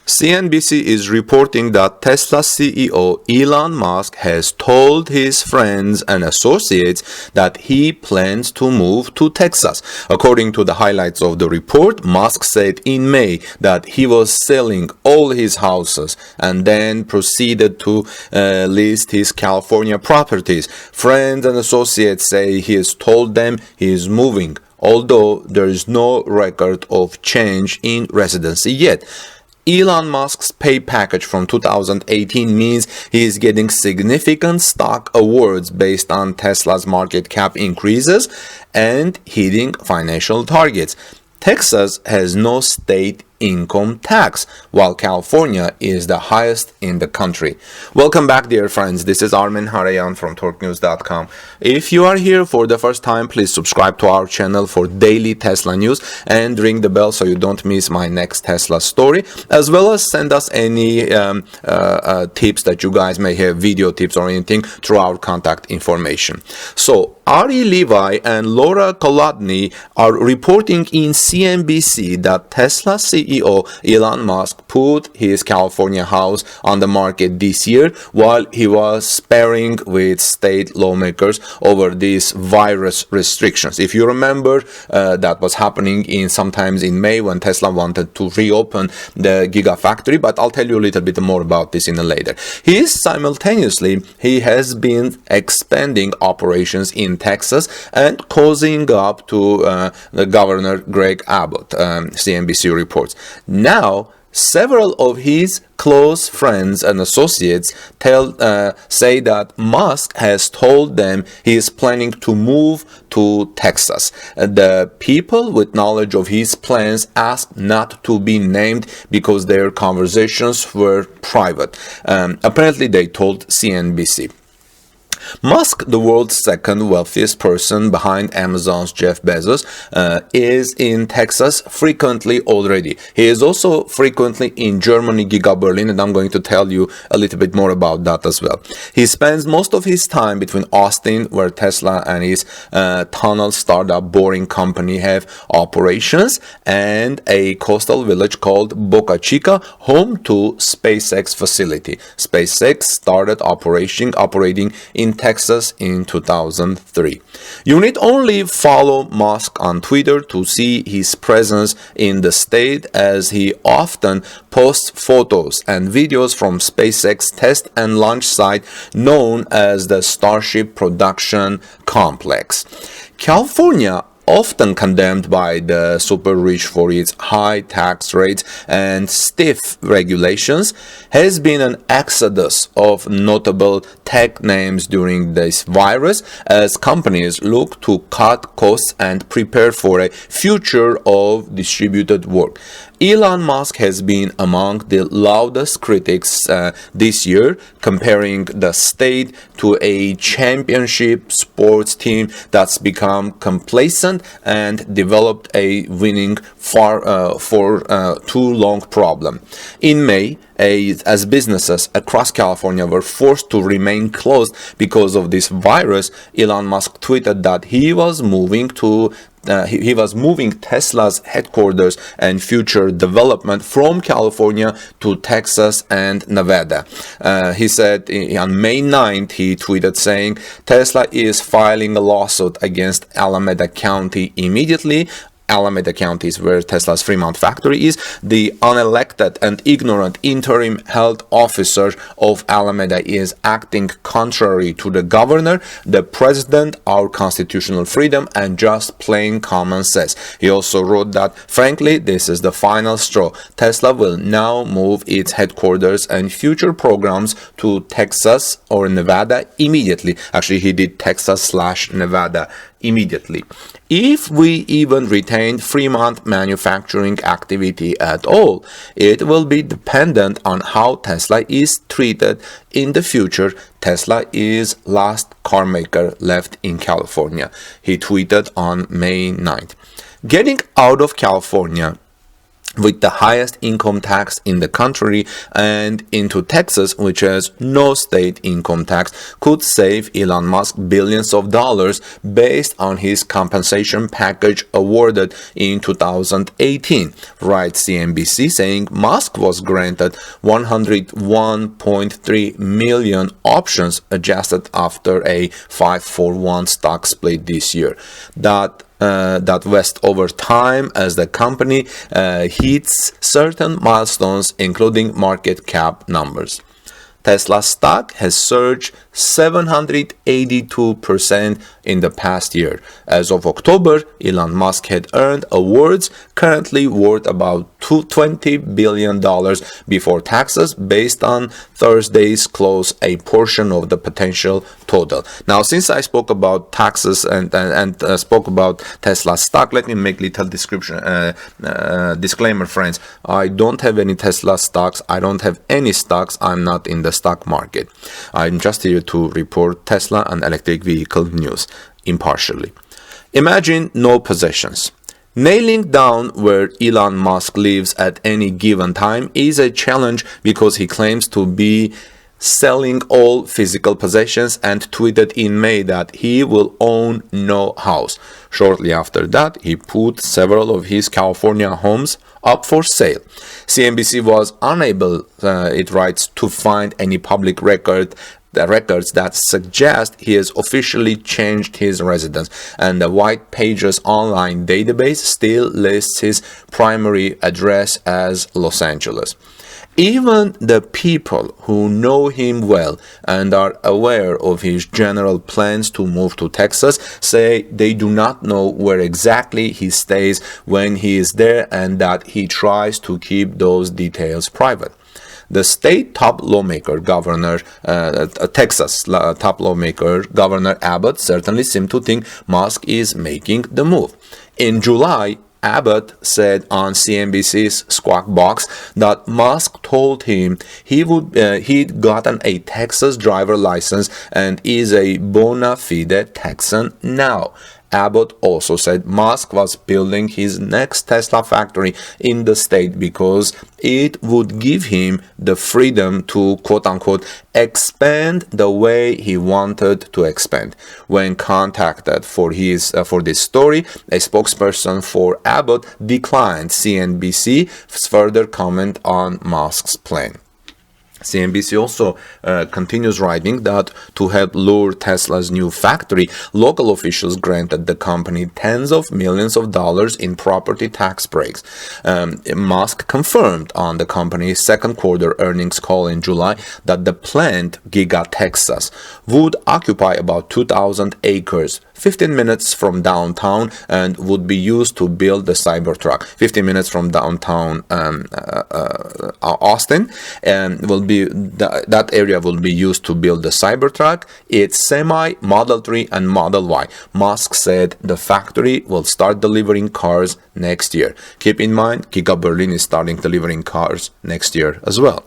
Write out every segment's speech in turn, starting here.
CNBC is reporting that Tesla CEO Elon Musk has told his friends and associates that he plans to move to Texas. According to the highlights of the report, Musk said in May that he was selling all his houses and then proceeded to list his California properties. Friends and associates say he has told them he is moving, although there is no record of change in residency yet. Elon Musk's pay package from 2018 means he is getting significant stock awards based on Tesla's market cap increases and hitting financial targets. Texas has no state income tax, while California is the highest in the country. Welcome back, dear friends. This is Armen Harayan from TorqueNews.com. If you are here for the first time, please subscribe to our channel for daily Tesla news and ring the bell so you don't miss my next Tesla story, as well as send us any tips that you guys may have, video tips or anything, through our contact information. So Levi and Lora Kolodny are reporting in CNBC that Tesla CEO Elon Musk put his California house on the market this year while he was sparring with state lawmakers over these virus restrictions. If you remember, that was happening sometimes in May when Tesla wanted to reopen the Gigafactory, but I'll tell you a little bit more about this in a later. He has been expanding operations in Texas and causing up to the Governor Greg Abbott, CNBC reports. Now, several of his close friends and associates say that Musk has told them he is planning to move to Texas. The people with knowledge of his plans asked not to be named because their conversations were private. Apparently, they told CNBC. Musk, the world's second wealthiest person behind Amazon's Jeff Bezos, is in Texas frequently already. He is also frequently in Germany, Giga Berlin, and I'm going to tell you a little bit more about that as well. He spends most of his time between Austin, where Tesla and his tunnel startup Boring Company have operations, and a coastal village called Boca Chica, home to SpaceX facility. SpaceX started operating in Texas in 2003. You need only follow Musk on Twitter to see his presence in the state, as he often posts photos and videos from SpaceX test and launch site known as the Starship Production Complex. California, often condemned by the super rich for its high tax rates and stiff regulations, has been an exodus of notable tech names during this virus as companies look to cut costs and prepare for a future of distributed work. Elon Musk has been among the loudest critics this year, comparing the state to a championship sports team that's become complacent and developed a winning for too long problem. In May, as businesses across California were forced to remain closed because of this virus, Elon Musk tweeted that he was moving Tesla's headquarters and future development from California to Texas and Nevada. He said on May 9th, he tweeted saying, Tesla is filing a lawsuit against Alameda County immediately. Alameda County is where Tesla's Fremont factory is. The unelected and ignorant interim health officer of Alameda is acting contrary to the governor, the president, our constitutional freedom, and just plain common sense. He also wrote that, frankly, this is the final straw. Tesla will now move its headquarters and future programs to Texas or Nevada immediately. Actually, he did Texas/Nevada immediately. If we even retain Fremont manufacturing activity at all, it will be dependent on how Tesla is treated in the future. Tesla is last car maker left in California, he tweeted on May 9th. Getting out of California with the highest income tax in the country, and into Texas, which has no state income tax, could save Elon Musk billions of dollars based on his compensation package awarded in 2018, writes CNBC, saying Musk was granted 101.3 million options adjusted after a 5-for-1 stock split this year. That vest over time as the company hits certain milestones, including market cap numbers. Tesla stock has surged 782% in the past year. As of October, Elon Musk had earned awards currently worth about $20 billion before taxes, based on Thursday's close, a portion of the potential total. Now, since I spoke about taxes and spoke about Tesla stock, let me make little disclaimer, friends. I don't have any Tesla stocks. I don't have any stocks. I'm not in the stock market. I'm just here to report Tesla and electric vehicle news impartially. Imagine no possessions. Nailing down where Elon Musk lives at any given time is a challenge because he claims to be selling all physical possessions and tweeted in May that he will own no house. Shortly after that, he put several of his California homes up for sale. CNBC was unable, it writes, to find any public records that suggest he has officially changed his residence, and the White Pages online database still lists his primary address as Los Angeles. Even the people who know him well and are aware of his general plans to move to Texas say they do not know where exactly he stays when he is there, and that he tries to keep those details private. The state top lawmaker, Texas top lawmaker, Governor Abbott, certainly seemed to think Musk is making the move. In July, Abbott said on CNBC's Squawk Box that Musk told him he'd gotten a Texas driver license and is a bona fide Texan now. Abbott also said Musk was building his next Tesla factory in the state because it would give him the freedom to, quote-unquote, expand the way he wanted to expand. When contacted for this story, a spokesperson for Abbott declined CNBC's further comment on Musk's plan. CNBC also continues writing that to help lure Tesla's new factory, local officials granted the company tens of millions of dollars in property tax breaks. Musk confirmed on the company's second quarter earnings call in July that the plant, Giga Texas, would occupy about 2,000 acres, 15 minutes from downtown, and would be used to build the Cybertruck. 15 minutes from downtown Austin, and that area will be used to build the Cybertruck, its Semi, Model 3, and Model Y. Musk said the factory will start delivering cars next year. Keep in mind, Giga Berlin is starting delivering cars next year as well.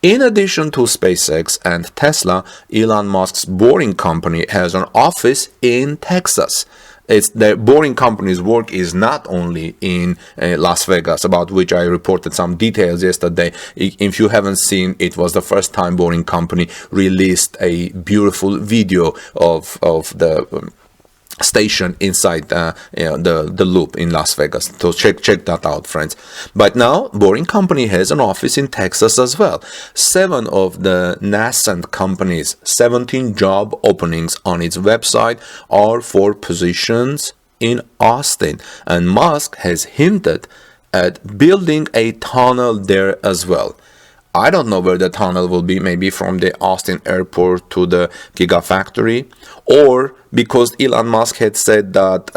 In addition to SpaceX and Tesla, Elon Musk's Boring Company has an office in Texas. The Boring Company's work is not only in Las Vegas, about which I reported some details yesterday. If you haven't seen, it was the first time Boring Company released a beautiful video of the station inside the loop in Las Vegas. So check that out, friends. But now Boring Company has an office in Texas as well. 7 of the nascent company's 17 job openings on its website are for positions in Austin, and Musk has hinted at building a tunnel there as well. I don't know where the tunnel will be, maybe from the Austin airport to the Gigafactory, or because Elon Musk had said that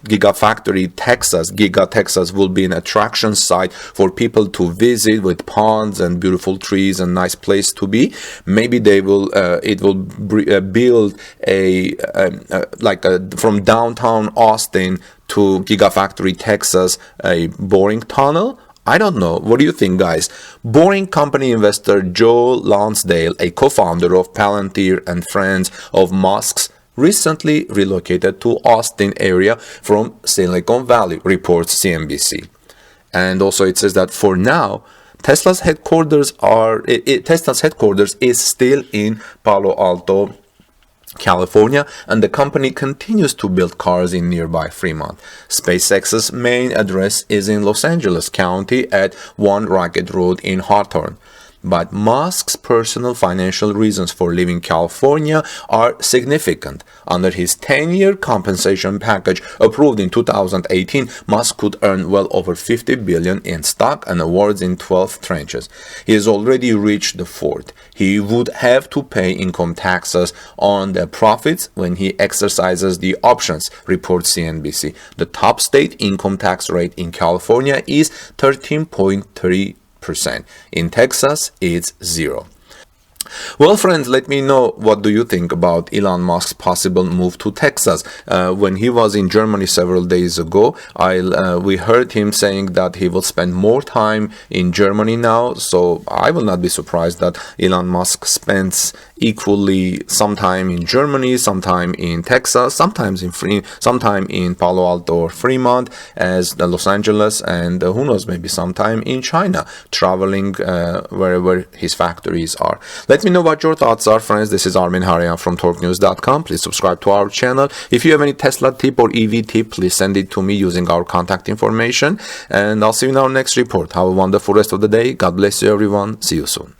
Gigafactory Giga Texas will be an attraction site for people to visit with ponds and beautiful trees and nice place to be. Maybe they will build from downtown Austin to Gigafactory Texas a boring tunnel. I don't know. What do you think, guys? Boring Company investor Joe Lonsdale, a co-founder of Palantir and friends of Musk's, recently relocated to Austin area from Silicon Valley, reports CNBC. And also it says that for now, Tesla's headquarters is still in Palo Alto, California, and the company continues to build cars in nearby Fremont. SpaceX's main address is in Los Angeles County at 1 Rocket Road in Hawthorne. But Musk's personal financial reasons for leaving California are significant. Under his 10-year compensation package approved in 2018, Musk could earn well over $50 billion in stock and awards in 12 tranches. He has already reached the fourth. He would have to pay income taxes on the profits when he exercises the options, reports CNBC. The top state income tax rate in California is 13.3%. In Texas, it's 0%. Well, friends, let me know what do you think about Elon Musk's possible move to Texas. When he was in Germany several days ago, we heard him saying that he will spend more time in Germany now. So I will not be surprised that Elon Musk spends equally sometime in Germany, sometime in Texas, sometime in Palo Alto or Fremont, as the Los Angeles, and who knows, maybe sometime in China, traveling wherever his factories are. Let me know what your thoughts are, friends. This is Armin Harian from TorqueNews.com. Please subscribe to our channel. If you have any Tesla tip or EV tip, please send it to me using our contact information. And I'll see you in our next report. Have a wonderful rest of the day. God bless you, everyone. See you soon.